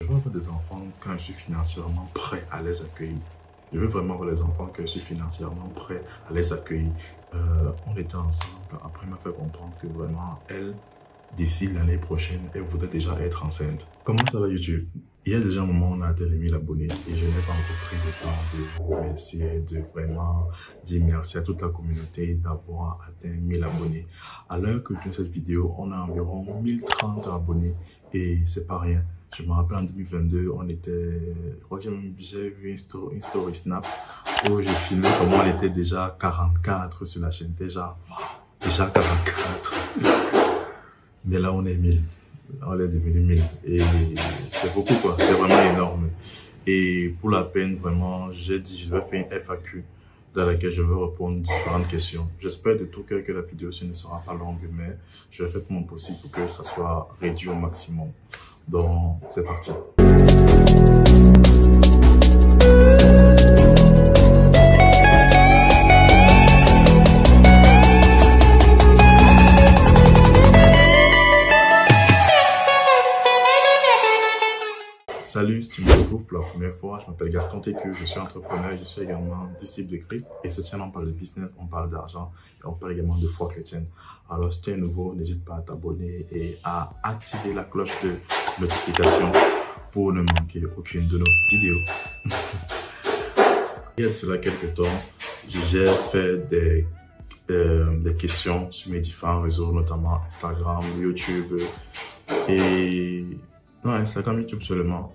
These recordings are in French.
Je veux avoir des enfants quand je suis financièrement prêt à les accueillir. Je veux vraiment avoir des enfants quand je suis financièrement prêt à les accueillir. On était ensemble, après elle m'a fait comprendre que vraiment, elle, d'ici l'année prochaine, elle voudrait déjà être enceinte. Comment ça va YouTube? Il y a déjà un moment où on a atteint les 1000 abonnés et je n'ai pas encore pris le temps de vous remercier, de vraiment dire merci à toute la communauté d'avoir atteint 1000 abonnés. À l'heure que je tourne cette vidéo, on a environ 1030 abonnés et c'est pas rien. Je me rappelle en 2022, on était, je crois que j'ai vu une story Snap où j'ai filmé comment on était déjà 44 sur la chaîne, déjà 44. Mais là, on est 1000. On est devenu 1000. Et c'est beaucoup, quoi. C'est vraiment énorme. Et pour la peine, vraiment, j'ai dit, je vais faire une FAQ dans laquelle je vais répondre différentes questions. J'espère de tout cœur que la vidéo ne sera pas longue, mais je vais faire tout mon possible pour que ça soit réduit au maximum. Donc, c'est parti. Salut, si tu me découvres pour la première fois, je m'appelle Gaston Técu, je suis entrepreneur, je suis également disciple de Christ. Et ce channel, on parle de business, on parle d'argent et on parle également de foi chrétienne. Alors si tu es nouveau, n'hésite pas à t'abonner et à activer la cloche de notification pour ne manquer aucune de nos vidéos. Il y a de cela quelques temps, j'ai fait des questions sur mes différents réseaux, notamment Instagram, YouTube et... Non, Instagram, YouTube seulement.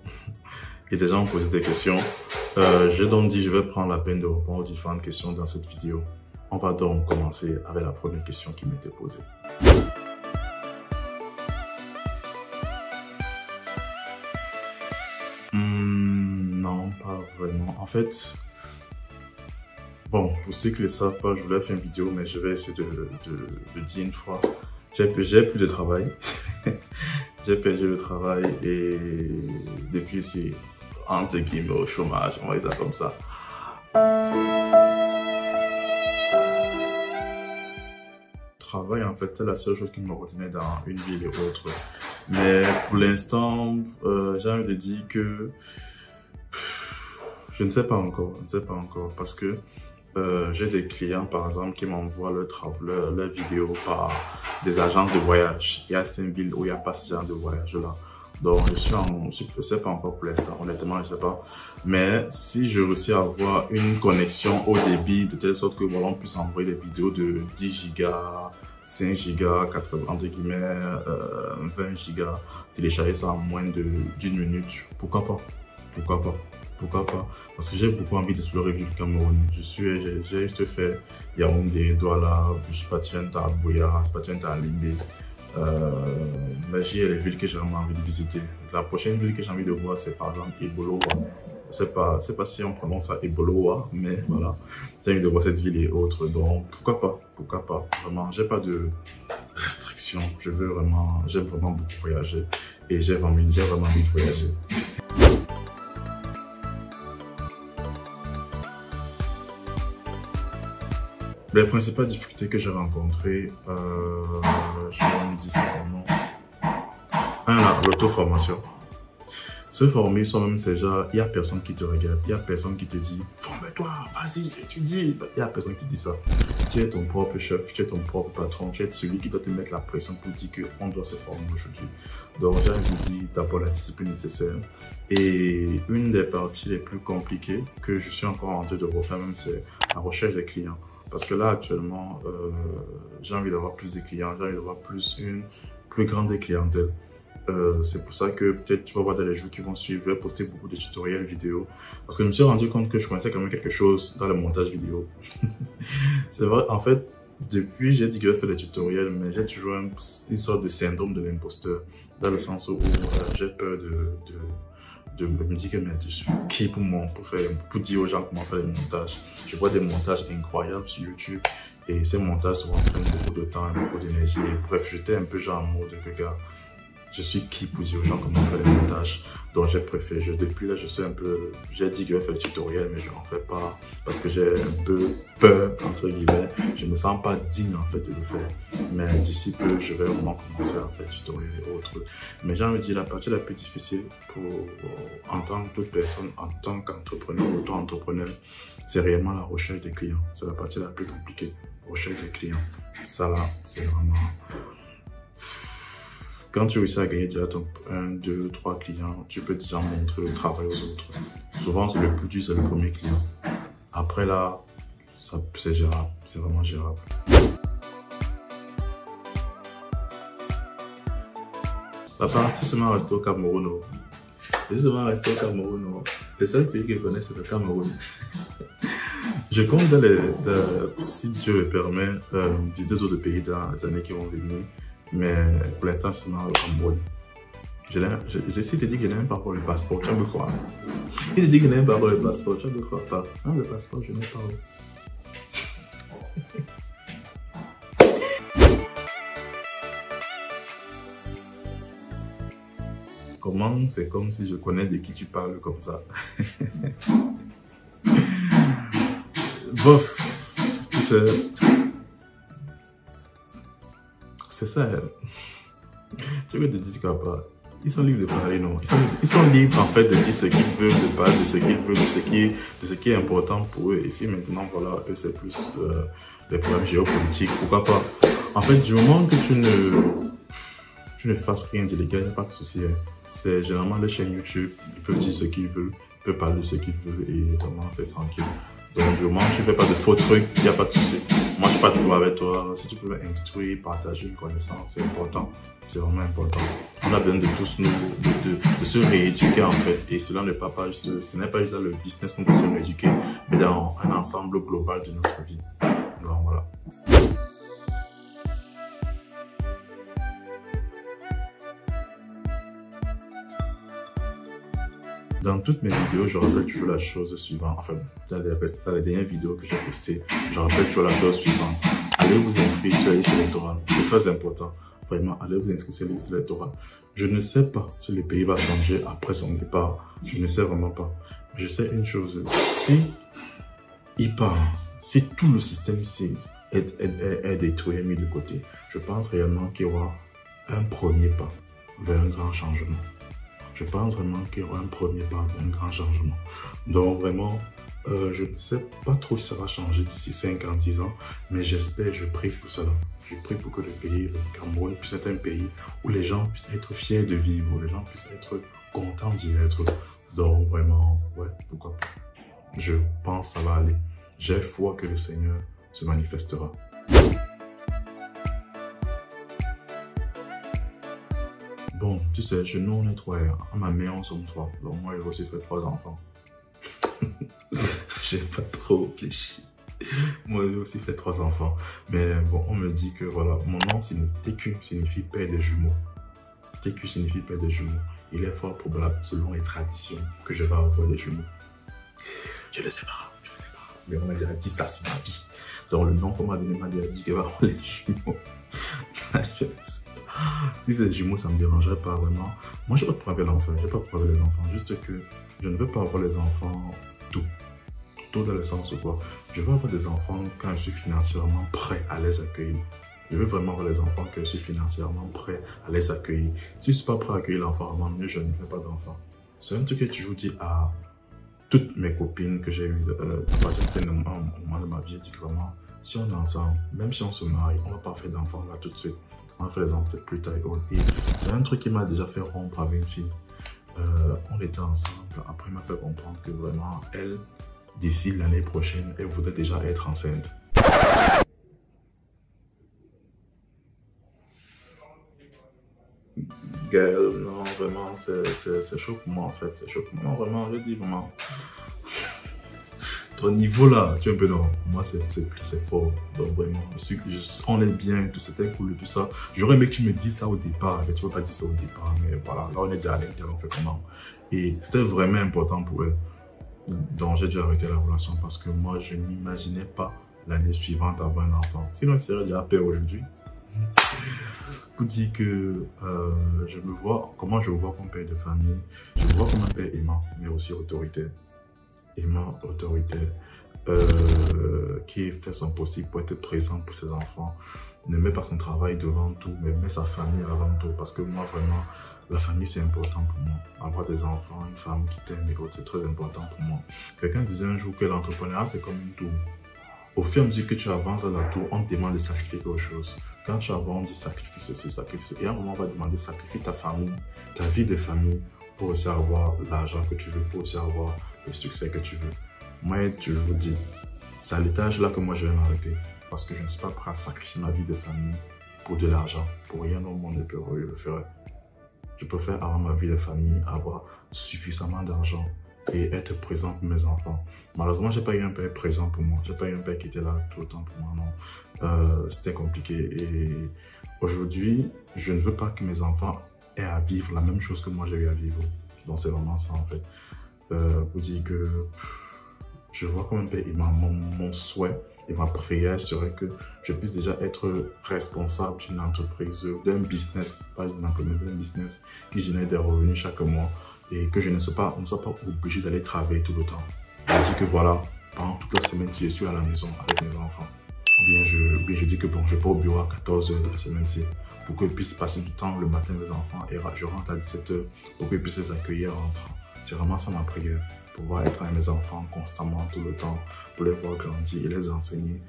Et des gens ont posé des questions. J'ai donc dit, je vais prendre la peine de répondre aux différentes questions dans cette vidéo. On va donc commencer avec la première question qui m'était posée. Non, pas vraiment. En fait, bon, pour ceux qui ne le savent pas, je voulais faire une vidéo, mais je vais essayer de dire une fois. J'ai plus de travail. J'ai perdu le travail et depuis je suis entre guillemets au chômage, on va dire ça comme ça. Travail en fait c'est la seule chose qui me retenait dans une ville et autre. Mais pour l'instant, j'ai envie de dire que je ne sais pas encore, parce que j'ai des clients par exemple qui m'envoient leurs vidéos par des agences de voyage. Il y a certaines villes où il n'y a pas ce genre de voyage là. Donc je ne sais pas encore pour l'instant, honnêtement je ne sais pas. Mais si je réussis à avoir une connexion au débit de telle sorte que voilà, on puisse envoyer des vidéos de 10 Go, 5 Go, 80 entre guillemets, 20 Go, télécharger ça en moins d'une minute, pourquoi pas? Pourquoi pas? Pourquoi pas? Parce que j'ai beaucoup envie d'explorer le Cameroun. J'ai juste fait Yaoundé, Douala, Bushpatienta, Buea, Bushpatienta, Limbé. Mais j'ai les villes que j'ai vraiment envie de visiter. La prochaine ville que j'ai envie de voir, c'est par exemple Ebolowa. Je sais pas si on prononce ça Ebolowa, mais voilà. J'ai envie de voir cette ville et autres. Donc pourquoi pas? Pourquoi pas? Vraiment, j'ai pas de restrictions. J'aime vraiment beaucoup voyager. Et j'ai vraiment envie de voyager. Les principales difficultés que j'ai rencontrées, je vais me dire ça comment. L'auto-formation. Se former soi-même, c'est genre, il n'y a personne qui te regarde, il n'y a personne qui te dit « Forme-toi, vas-y, étudie ». Il n'y a personne qui dit ça. Tu es ton propre chef, tu es ton propre patron, tu es celui qui doit te mettre la pression pour dire qu'on doit se former aujourd'hui. Donc, j'ai envie de dire d'abord la discipline nécessaire. Et une des parties les plus compliquées que je suis encore en train de refaire même, c'est la recherche des clients. Parce que là, actuellement, j'ai envie d'avoir plus de clients, j'ai envie d'avoir une plus grande clientèle. C'est pour ça que peut-être tu vas voir dans les jours qui vont suivre, je vais poster beaucoup de tutoriels vidéo. Parce que je me suis rendu compte que je connaissais quand même quelque chose dans le montage vidéo. C'est vrai, en fait, depuis j'ai dit que je vais faire des tutoriels, mais j'ai toujours une sorte de syndrome de l'imposteur. Dans le sens où j'ai peur de me dire que mais je suis qui pour dire aux gens comment faire les montages. Je vois des montages incroyables sur YouTube et ces montages souvent prennent beaucoup de temps et beaucoup d'énergie. Bref, j'étais un peu genre en mode que gars, je suis qui pour dire aux gens comment faire les montages. Donc j'ai préféré, depuis là je suis un peu, j'ai dit que je vais faire le tutoriel mais je n'en fais pas parce que j'ai un peu peur entre guillemets. Je me sens pas digne en fait de le faire. Mais d'ici peu je vais vraiment commencer à faire le tutoriel et autres. Mais j'ai envie de dire la partie la plus difficile en tant que toute personne, en tant qu'entrepreneur, auto-entrepreneur, c'est réellement la recherche des clients. C'est la partie la plus compliquée, recherche des clients. Ça là, c'est vraiment... Quand tu réussis à gagner déjà ton 1, 2, 3 clients, tu peux déjà montrer le travail aux autres. Souvent, c'est le plus dur, c'est le premier client. Après là, c'est gérable, c'est vraiment gérable. Papa, tu seulement resté au Cameroun. Je suis seulement resté au Cameroun. Le seul pays que je connais, c'est le Cameroun. Je compte, si Dieu le permet, visiter d'autres pays dans les années qui vont venir. Mais pour l'instant, c'est dans le Cameroun. Si tu dis que je n'ai même pas encore le passeport, tu vas me croire. Si tu dis que je n'ai même pas encore le passeport, tu vas me croire pas. Non, le passeport, je n'ai pas. Comment c'est comme si je connais de qui tu parles comme ça. Bof, tu sais. C'est ça. Tu veux te dire quoi pas? Ils sont libres de parler, non? Ils sont libres en fait de dire ce qu'ils veulent, de parler de ce qu'ils veulent, de ce qui est important pour eux. Ici maintenant, voilà, eux c'est plus des problèmes géopolitiques. Pourquoi pas? En fait, du moment que tu ne fasses rien d'illégal, il n'y a pas de souci. C'est généralement les chaînes YouTube, ils peuvent dire ce qu'ils veulent, ils peuvent parler de ce qu'ils veulent et vraiment c'est tranquille. Donc du moment où tu ne fais pas de faux trucs, il n'y a pas de souci. Moi, je ne suis pas de problème avec toi. Si tu peux m'instruire, partager une connaissance, c'est important. C'est vraiment important. On a besoin de tous nous, de se rééduquer en fait. Et cela n'est pas juste, ce n'est pas juste dans le business qu'on doit se rééduquer, mais dans un ensemble global de notre vie. Donc voilà. Dans toutes mes vidéos, je rappelle toujours la chose suivante. Enfin, dans les dernières vidéos que j'ai postées, je rappelle toujours la chose suivante. Allez vous inscrire sur la liste électorale. C'est très important. Vraiment, allez vous inscrire sur la liste électorale. Je ne sais pas si le pays va changer après son départ. Je ne sais vraiment pas. Je sais une chose. Si il part, si tout le système est détruit et mis de côté, je pense réellement qu'il y aura un premier pas vers un grand changement. Je pense vraiment qu'il y aura un premier pas vers un grand changement. Donc vraiment, je ne sais pas trop si ça va changer d'ici 5 ans, 10 ans, mais j'espère, je prie pour cela. Je prie pour que le pays, le Cameroun, puisse être un pays où les gens puissent être fiers de vivre, où les gens puissent être contents d'y être. Donc vraiment, ouais, pourquoi pas. Je pense que ça va aller. J'ai foi que le Seigneur se manifestera. Bon, tu sais, chez nous, on est 3. À ma mère, on sommes 3. Donc moi, j'ai aussi fait 3 enfants. J'ai pas trop réfléchi. Moi, j'ai aussi fait 3 enfants. Mais bon, on me dit que voilà, mon nom, TQ signifie père des jumeaux. TQ signifie père des jumeaux. Il est fort probable, selon les traditions, que je vais avoir des jumeaux. Je ne sais pas, je ne sais pas. Mais on m'a déjà dit ça, c'est ma vie. Donc le nom qu'on m'a donné m'a déjà dit qu'il va avoir les jumeaux. Je ne sais pas. Si c'est des jumeaux, ça ne me dérangerait pas vraiment. Moi, je n'ai pas de problème avec l'enfant. Je n'ai pas de problème avec les enfants. Juste que je ne veux pas avoir les enfants tout. Tout dans le sens où quoi. Je veux avoir des enfants quand je suis financièrement prêt à les accueillir. Je veux vraiment avoir les enfants que je suis financièrement prêt à les accueillir. Si je ne suis pas prêt à accueillir l'enfant, mieux je ne fais pas d'enfant. C'est un truc que je vous dis à toutes mes copines que j'ai eues à un moment de ma vie. Je dis que vraiment, si on est ensemble, même si on se marie, on ne va pas faire d'enfants là tout de suite. On va faire les enfants peut-être plus tard. Et c'est un truc qui m'a déjà fait rompre avec une fille. On était ensemble. Après, elle m'a fait comprendre que vraiment, elle, d'ici l'année prochaine, elle voudrait déjà être enceinte. Girl, non, vraiment, c'est chaud pour moi en fait. C'est chaud pour moi. Non, vraiment, je dis vraiment. Ton niveau là, tu es un peu non. Moi, c'est fort. Donc vraiment, on est bien, tout c'était cool et tout ça. J'aurais aimé que tu me dises ça au départ, mais tu ne peux pas dire ça au départ. Mais voilà, là, on est déjà à l'intérieur, on fait comment. Et c'était vraiment important pour elle. Donc j'ai dû arrêter la relation parce que moi je n'imaginais pas l'année suivante avoir un enfant. Sinon elle serait déjà père aujourd'hui. Pour dire que comment je me vois comme père de famille, je me vois comme un père aimant, mais aussi autoritaire. Aimant, autoritaire, qui fait son possible pour être présent pour ses enfants, ne met pas son travail devant tout, mais met sa famille avant tout. Parce que moi, vraiment, la famille, c'est important pour moi. Avoir des enfants, une femme qui t'aime et autres, c'est très important pour moi. Quelqu'un disait un jour que l'entrepreneuriat, c'est comme une tour. Au fur et à mesure que tu avances dans la tour, on te demande de sacrifier quelque chose. Quand tu avances, on dit sacrifie ceci, sacrifie ceci. Et à un moment, on va demander sacrifie ta famille, ta vie de famille, pour aussi avoir l'argent que tu veux, pour aussi avoir le succès que tu veux. Moi, je vous dis, c'est à l'étage là que moi je vais m'arrêter. Parce que je ne suis pas prêt à sacrifier ma vie de famille pour de l'argent. Pour rien au monde, je le ferai. Je préfère avoir ma vie de famille, avoir suffisamment d'argent et être présent pour mes enfants. Malheureusement, je n'ai pas eu un père présent pour moi. Je n'ai pas eu un père qui était là tout le temps pour moi, non. C'était compliqué. Et aujourd'hui, je ne veux pas que mes enfants aient à vivre la même chose que moi j'ai eu à vivre. Donc c'est vraiment ça en fait. Pour dire que je vois comme un père et mon souhait et ma prière serait que je puisse déjà être responsable d'une entreprise, d'un business, pas d'une entreprise, d'un business qui génère des revenus chaque mois et que je ne sois pas obligé d'aller travailler tout le temps. Je dis que voilà, pendant toute la semaine, si je suis à la maison avec mes enfants, bien je dis que bon, je vais pas au bureau à 14 h de la semaine-ci pour qu'ils puissent passer du temps le matin avec mes enfants et je rentre à 17 h pour qu'ils puissent les accueillir en rentrant. C'est vraiment ça ma prière, pouvoir être avec mes enfants constamment, tout le temps, pour les voir grandir et les enseigner,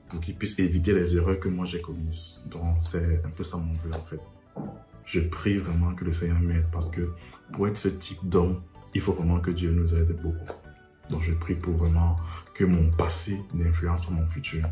pour qu'ils puissent éviter les erreurs que moi j'ai commises. Donc c'est un peu ça mon vœu en fait. Je prie vraiment que le Seigneur m'aide parce que pour être ce type d'homme, il faut vraiment que Dieu nous aide beaucoup. Donc je prie pour vraiment que mon passé n'influence pas mon futur.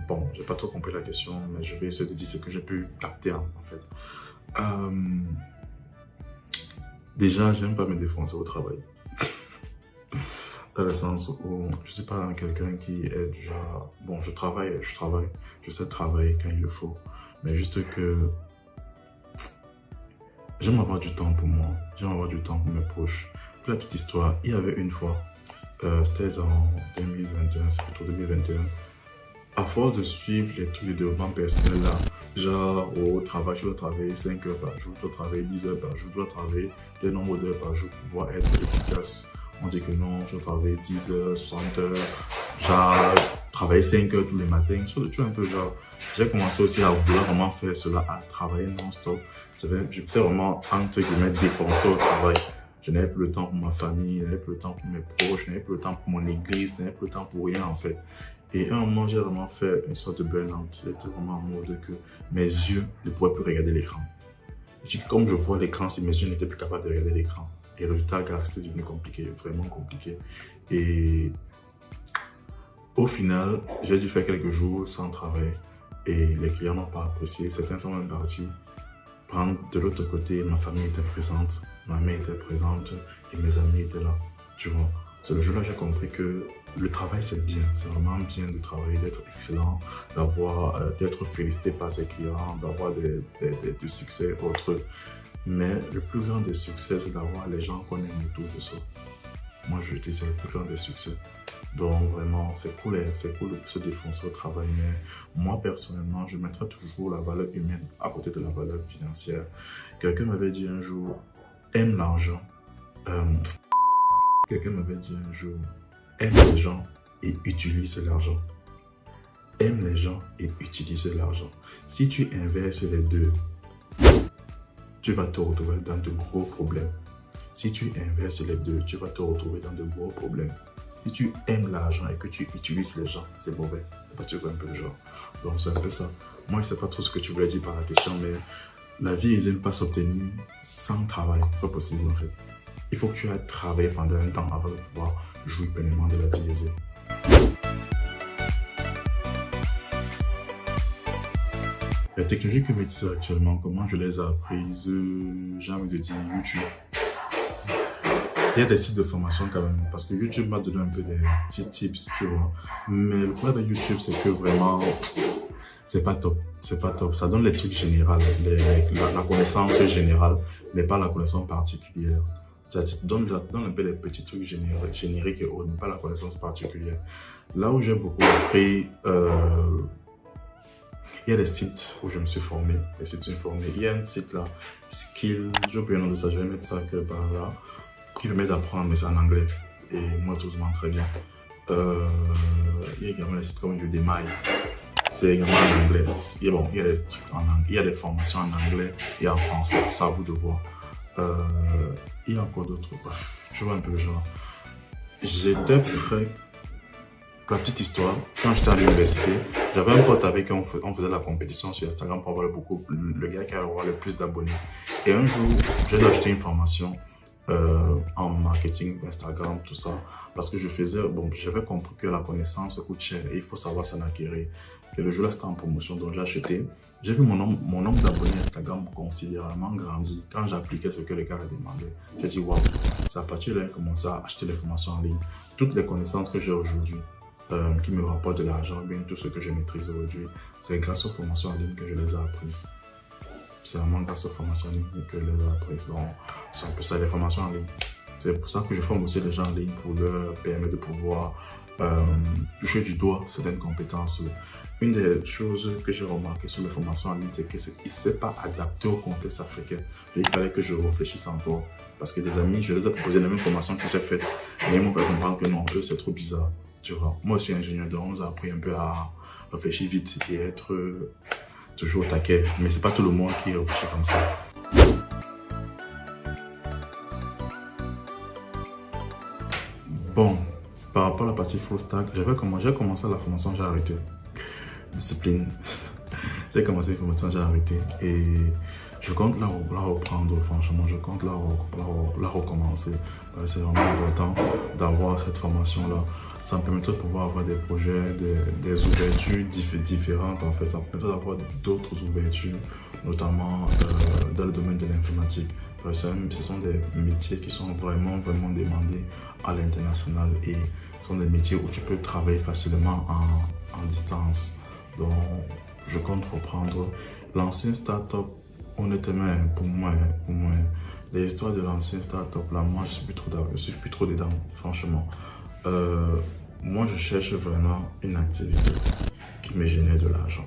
Bon, j'ai pas trop compris la question, mais je vais essayer de dire ce que j'ai pu capter en fait. Déjà, j'aime pas me défoncer au travail. Dans le sens où je suis pas quelqu'un qui est déjà... Bon, je travaille, je sais travailler quand il le faut, mais juste que j'aime avoir du temps pour moi, j'aime avoir du temps pour mes proches. Pour la petite histoire, il y avait une fois, c'était en 2021, c'est plutôt 2021, à force de suivre les trucs de développement personnel là, genre au travail, je dois travailler 5 heures par jour, je dois travailler 10 heures par jour, je dois travailler tel nombre d'heures par jour pour pouvoir être efficace. On dit que non, je dois travailler 10 heures, 60 heures, genre travailler 5 heures tous les matins. Je un peu genre, j'ai commencé aussi à vouloir vraiment faire cela, à travailler non-stop. J'étais vraiment entre guillemets défoncé au travail. Je n'avais plus le temps pour ma famille, je n'avais plus le temps pour mes proches, je n'avais plus le temps pour mon église, je n'avais plus le temps pour rien en fait. Et à un moment, j'ai vraiment fait une sorte de burn-out. J'étais vraiment en mode que mes yeux ne pouvaient plus regarder l'écran. Comme je vois l'écran, si mes yeux n'étaient plus capables de regarder l'écran. Et le résultat, c'était devenu compliqué, vraiment compliqué. Et au final, j'ai dû faire quelques jours sans travail. Et les clients n'ont pas apprécié. Certains sont même partis prendre de l'autre côté. Ma famille était présente, ma mère était présente et mes amis étaient là. Tu vois. C'est le jour-là que j'ai compris que le travail, c'est bien. C'est vraiment bien de travailler, d'être excellent, d'être félicité par ses clients, d'avoir du succès autres. Mais le plus grand des succès, c'est d'avoir les gens qu'on aime autour de soi. Moi, je dis c'est le plus grand des succès. Donc, vraiment, c'est cool de se défoncer au travail. Mais moi, personnellement, je mettrai toujours la valeur humaine à côté de la valeur financière. Quelqu'un m'avait dit un jour, aime l'argent. Quelqu'un m'avait dit un jour, aime les gens et utilise l'argent. Aime les gens et utilise l'argent. Si tu inverses les deux, tu vas te retrouver dans de gros problèmes. Si tu inverses les deux, tu vas te retrouver dans de gros problèmes. Si tu aimes l'argent et que tu utilises les gens, c'est mauvais. C'est pas, tu vois un peu le genre. Donc c'est un peu ça. Moi, je sais pas trop ce que tu voulais dire par la question, mais la vie, elle ne peut pas s'obtenir sans travail. C'est pas possible en fait. il faut que tu aies travaillé pendant un temps avant de pouvoir jouir pleinement de la vie aisée. Les technologies que j'utilise actuellement, comment je les ai apprises, j'ai envie de dire YouTube. Il y a des sites de formation quand même, parce que YouTube m'a donné un peu des petits tips, tu vois. Mais le problème avec YouTube, c'est que vraiment, c'est pas top. C'est pas top. Ça donne les trucs généraux, la connaissance générale, mais pas la connaissance particulière. Ça te donne un peu les petits trucs génériques et autres, mais pas la connaissance particulière. Là où j'ai beaucoup appris, il y a des sites où je me suis formé, des sites où je me suis formé. Il y a un site là, Skill, j'ai oublié le nom de ça, je vais mettre ça quelque part là, qui permet d'apprendre, mais c'est en anglais. Et moi, tout se ment très bien. Il y a également des sites comme Udemy, c'est également en anglais. Et bon, il y a des trucs en anglais, il y a des formations en anglais et en français, c'est à vous de voir. Il y a encore d'autres, tu vois un peu le genre. J'étais prêt. La petite histoire, quand j'étais à l'université, j'avais un pote avec qui on faisait la compétition sur Instagram pour avoir le gars qui allait avoir le plus d'abonnés. Et un jour, j'ai acheté une formation en marketing, Instagram, tout ça. Parce que j'avais compris que la connaissance coûte cher et il faut savoir s'en acquérir. Et le jour-là, c'était en promotion, donc j'ai acheté. J'ai vu mon nombre d'abonnés Instagram considérablement grandi quand j'appliquais ce que les gars demandaient. J'ai dit, waouh, c'est à partir de là que j'ai commencé à acheter les formations en ligne. Toutes les connaissances que j'ai aujourd'hui, qui me rapportent de l'argent, bien tout ce que je maîtrise aujourd'hui, c'est grâce aux formations en ligne que je les ai apprises. C'est vraiment grâce aux formations en ligne que je les ai apprises. Donc, c'est un peu ça, les formations en ligne. C'est pour ça que je forme aussi les gens en ligne pour leur permettre de pouvoir toucher du doigt certaines compétences. Une des choses que j'ai remarqué sur les formations en ligne, c'est qu'ils ne s'étaient pas adaptés au contexte africain. Il fallait que je réfléchisse encore. Parce que des amis, je les ai proposé les mêmes formations que j'ai faites. Mais ils m'ont fait comprendre que non, eux, c'est trop bizarre. Tu vois, moi, je suis ingénieur, donc on nous a appris un peu à réfléchir vite et être toujours au taquet. Mais c'est pas tout le monde qui réfléchit comme ça. Bon, par rapport à la partie full stack, j'ai commencé la formation, j'ai arrêté. Discipline. J'ai commencé la formation, j'ai arrêté. Et je compte la reprendre, franchement, je compte la recommencer. C'est vraiment important d'avoir cette formation-là. Ça me permet de pouvoir avoir des projets, des ouvertures différentes en fait. Ça me permet d'avoir d'autres ouvertures, notamment dans le domaine de l'informatique. Ce sont des métiers qui sont vraiment demandés à l'international et ce sont des métiers où tu peux travailler facilement en distance. Donc, je compte reprendre. L'ancien start-up, honnêtement, pour moi, les histoires de l'ancien start-up, là, moi, je suis plus trop dedans, franchement. Moi, je cherche vraiment une activité qui me génère de l'argent.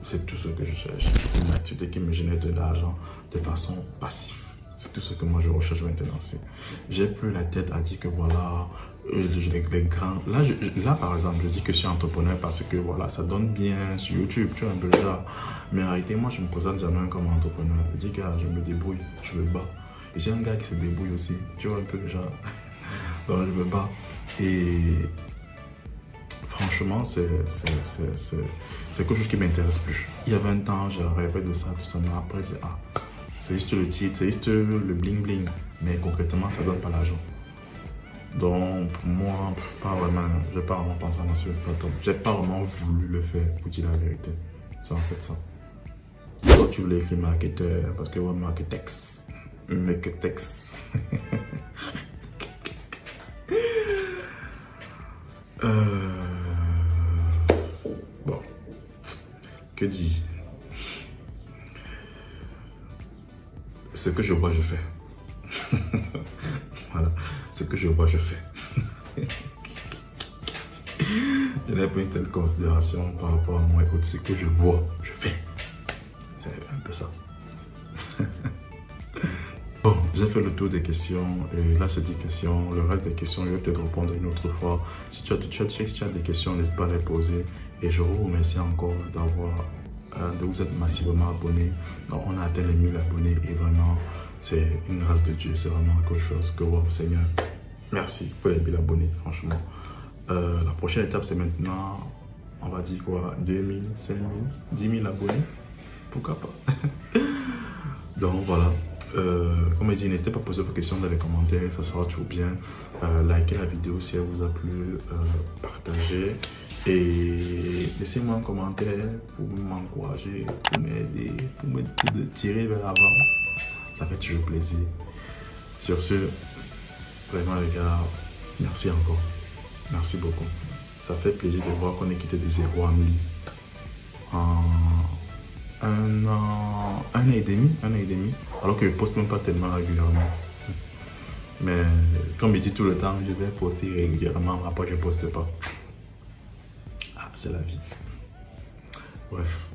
C'est tout ce que je cherche. Une activité qui me génère de l'argent de façon passive. C'est tout ce que moi je recherche maintenant. J'ai plus la tête à dire que voilà, les grands. Là, par exemple, je dis que je suis entrepreneur parce que voilà, ça donne bien sur YouTube, tu vois un peu le genre. Mais en réalité, moi, je me présente jamais comme entrepreneur. Je dis que je me débrouille, je me bats. Et j'ai un gars qui se débrouille aussi, tu vois un peu le genre. Donc, je me bats. Et franchement, c'est quelque chose qui ne m'intéresse plus. Il y a 20 ans, je rêvais de ça, tout ça, mais après, je dis, ah, c'est juste le titre, c'est juste le bling bling, mais concrètement, ça ne donne pas l'argent. Donc, pour moi, pas vraiment, je n'ai pas vraiment pensé à sur start-up. Je n'ai pas vraiment voulu le faire, pour dire la vérité. C'est en fait ça. Toi, tu voulais écrire marketeur, parce que ouais, marketex. Bon, que dis-je? Ce que je vois, je fais. Voilà, ce que je vois, je fais. Je n'ai pas une telle considération par rapport à moi. Écoute, ce que je vois, je fais. C'est un peu ça. Bon, j'ai fait le tour des questions et là c'est des questions. Le reste des questions, je vais peut-être répondre une autre fois. Si tu as des questions, n'hésite pas à les poser. Et je vous remercie encore de vous être massivement abonnés. Donc, on a atteint les 1000 abonnés et vraiment, c'est une grâce de Dieu. C'est vraiment quelque chose que, wow, Seigneur, merci pour les 1000 abonnés, franchement. La prochaine étape, c'est maintenant, on va dire quoi, 2000, 5000, 10 000 abonnés. Pourquoi pas? Donc voilà. comme je dis, n'hésitez pas à poser vos questions dans les commentaires, ça sera toujours bien. Likez la vidéo si elle vous a plu, partagez et laissez-moi un commentaire pour m'encourager, pour m'aider, pour me tirer vers l'avant. Ça fait toujours plaisir. Sur ce, vraiment les gars, merci encore. Merci beaucoup. Ça fait plaisir de voir qu'on est quitté de 0 à 1000 en un an et demi, alors que je ne poste même pas tellement régulièrement. Mais comme je dis tout le temps, je vais poster régulièrement, après je ne poste pas. Ah, c'est la vie. Bref.